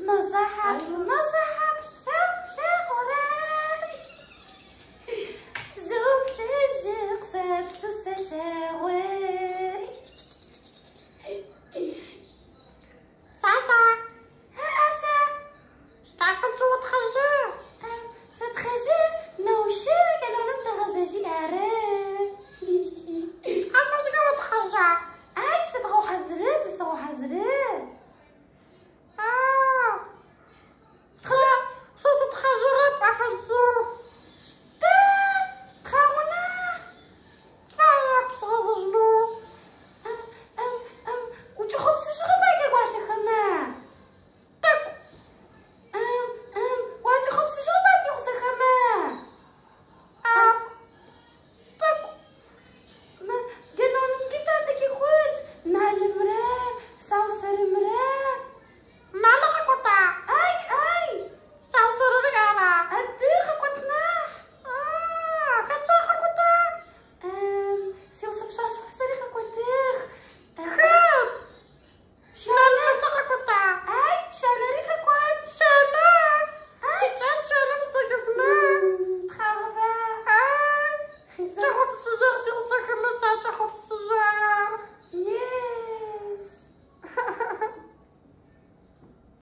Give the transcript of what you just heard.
نصحب نصحب لا وراي زوج تجي قصد شو سلاوي صافا ها أسا تعرفوا نصوت خجل صوت خجل نوشي قالوا نبدا غزاجي أعرف عارفة شكون تخرجع أي صبغو حزرت صبغو حزرت صوت تخرجت عفنتو شتا تخاونا صايب صغزلو وتو خبز شغبا كاكواش خما تاكو واتو خبز شغبا تيوخس خما تاكو ما قالوا نمكيتا داكي كوت نعلم مراه صوصر مراه معلقة قطع اي صوصر رقارة الديخة قطناح كالديخة قطع سيوص بشاش بحسريخة قطيخ خيط شانا مسخة قطع اي شانا ريخة قط شانا سيتشاس شانا مصدقنا تخربا شغب سجر